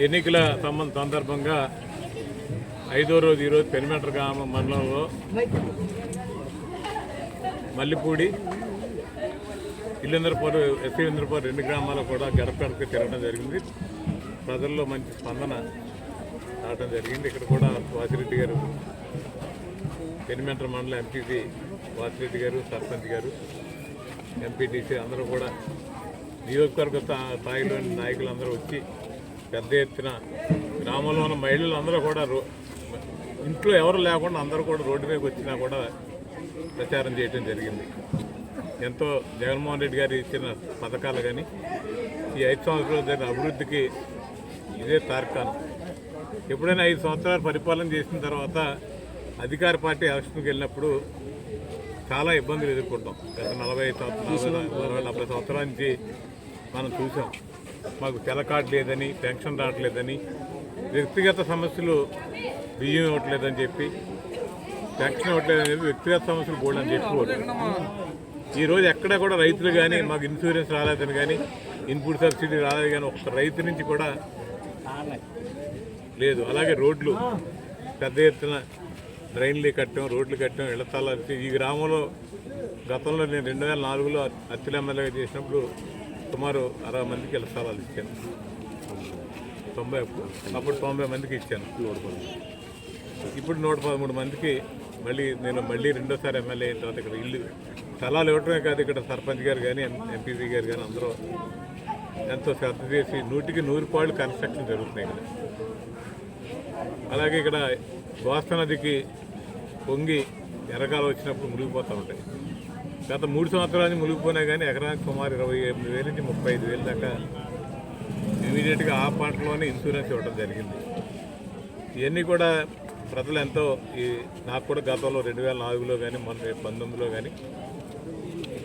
ఎన్నికల సందర్భంగా 5వ రోజు ఈరోజు పెనుమెంట్ర గ్రామ మండలంలో మల్లిపూడి ఇల్లందరపూర్ ఎస్సీ ఇంద్రపూర్ 2 గ్రామాల్లో కూడా గడపకి తిరగడం జరిగింది. ప్రజల్లో మంచి స్పందన రావడం జరిగింది. ఇక్కడ కూడా వాసిరెడ్డి గారు పెనుమెంట్ర మండల ఎంపీపీ వాసిరెడ్డి గారు, సర్పంచ్ గారు, ఎంపీటీసీ అందరూ కూడా నియోజకవర్గ స్థాయిలోని నాయకులందరూ వచ్చి పెద్ద ఎత్తున గ్రామంలో ఉన్న మహిళలు అందరూ కూడా ఇంట్లో ఎవరు లేకుండా అందరూ కూడా రోడ్డు మీదకి వచ్చినా కూడా ప్రచారం చేయడం జరిగింది. ఎంతో జగన్మోహన్ రెడ్డి గారు ఇచ్చిన పథకాలు కానీ ఈ 5 సంవత్సరాల జరిగిన అభివృద్ధికి ఇదే తార్కాణం. ఎప్పుడైనా 5 సంవత్సరాలు పరిపాలన చేసిన తర్వాత అధికార పార్టీ ఎలక్షన్కి వెళ్ళినప్పుడు చాలా ఇబ్బందులు ఎదుర్కొంటాం. గత 40 సంవత్సరాల నుంచి మనం చూసాం. మాకు తెల్ల కార్డు లేదని, పెన్షన్ రావట్లేదని, వ్యక్తిగత సమస్యలు బియ్యం ఇవ్వట్లేదని చెప్పి, పెన్షన్ ఇవ్వట్లేదని చెప్పి వ్యక్తిగత సమస్యలు కూడా అని చెప్పుకోరు. ఈరోజు ఎక్కడ కూడా రైతులు కానీ మాకు ఇన్సూరెన్స్ రాలేదని కానీ, ఇన్పుట్ సబ్సిడీ రాలేదు కానీ ఒక్క రైతు నుంచి కూడా లేదు. అలాగే రోడ్లు పెద్ద ఎత్తున డ్రైన్లు కట్టాం, రోడ్లు కట్టాం, ఇళ్ల స్థలాలు. ఈ గ్రామంలో గతంలో నేను 2004లో అత్తిలి ఎమ్మెల్యేగా చేసినప్పుడు సుమారు 60 మందికి ఇళ్ల స్థలాలు ఇచ్చాను. అప్పుడు 90 మందికి ఇచ్చాను. ఇప్పుడు 113 మందికి మళ్ళీ రెండోసారి ఎమ్మెల్యే అయిన తర్వాత ఇక్కడ ఇల్లు స్థలాలు ఇవ్వటమే కాదు, ఇక్కడ సర్పంచ్ గారు కానీ ఎంపీపీ గారు కానీ అందరూ ఎంతో శ్రద్ధ చేసి 100కి 100 కన్స్ట్రక్షన్ జరుగుతున్నాయి ఇక్కడ. అలాగే ఇక్కడ గోస్త నదికి పొంగి ఎర్రకాలు వచ్చినప్పుడు మునిగిపోతూ ఉంటాయి. గత 3 సంవత్సరాలు మునిగిపోయినా కానీ ఎకరానికి సుమారు 28,000 నుంచి 35,000 దాకా ఇమీడియట్గా ఆ పంటలోనే ఇన్సూరెన్స్ ఇవ్వడం జరిగింది. ఇవన్నీ కూడా ప్రజలు ఎంతో నాకు కూడా గతంలో 2004లో కానీ మొన్న 2019లో కానీ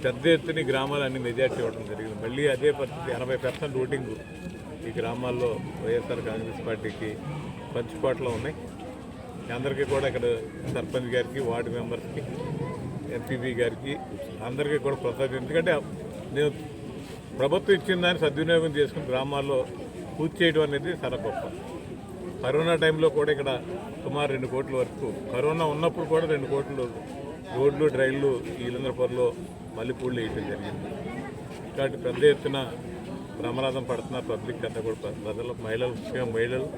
పెద్ద ఎత్తున గ్రామాలన్నీ మెజార్టీ ఇవ్వడం జరిగింది. మళ్ళీ అదే పరిస్థితి 80% ఓటింగ్ ఈ గ్రామాల్లో వైఎస్ఆర్ కాంగ్రెస్ పార్టీకి పంచుకోవట్లో ఉన్నాయి. అందరికీ కూడా ఇక్కడ సర్పంచ్ గారికి, వార్డు మెంబర్స్కి, ఎంపీపీ గారికి అందరికీ కూడా కృతజ్ఞతలు. ఎందుకంటే నేను ప్రభుత్వం ఇచ్చిన దాన్ని సద్వినియోగం చేసుకుని గ్రామాల్లో పూర్తి చేయడం అనేది చాలా గొప్ప. కరోనా టైంలో కూడా ఇక్కడ సుమారు 2 కోట్ల వరకు, కరోనా ఉన్నప్పుడు కూడా 2 కోట్లు రోడ్లు, డ్రైన్లు ఈ ఇల్లందరపూర్లో మల్లిపూళ్ళు వేయటం జరిగింది. కాబట్టి పెద్ద ఎత్తున ప్రమాదం పడుతున్న పబ్లిక్ అంతా కూడా ప్రజలు, ముఖ్యంగా మహిళలు,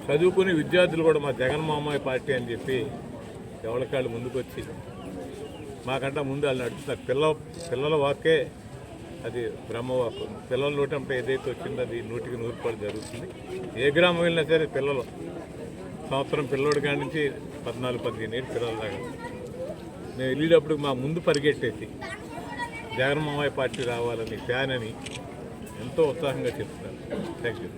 చదువుకునే విద్యార్థులు కూడా మా జగన్మోహన్ పార్టీ అని చెప్పి ఎవరికాళ్ళు ముందుకు వచ్చి మాకంటే ముందు వాళ్ళు నడుస్తున్నారు. పిల్లల వాకే అది బ్రహ్మవాకు. పిల్లల నోటంటే ఏదైతే వచ్చిందో అది 100కి 100 జరుగుతుంది. ఏ గ్రామం వెళ్ళినా సరే పిల్లలు సంవత్సరం పిల్లోడి కాడి నుంచి 14-15 ఏళ్ళు పిల్లల దాకా మేము వెళ్ళేటప్పుడు మా ముందు పరిగెట్టేసి జగన్మోహన్ పార్టీ రావాలని, ఫ్యాన్ అని ఎంతో ఉత్సాహంగా చెప్తున్నారు. Thank you.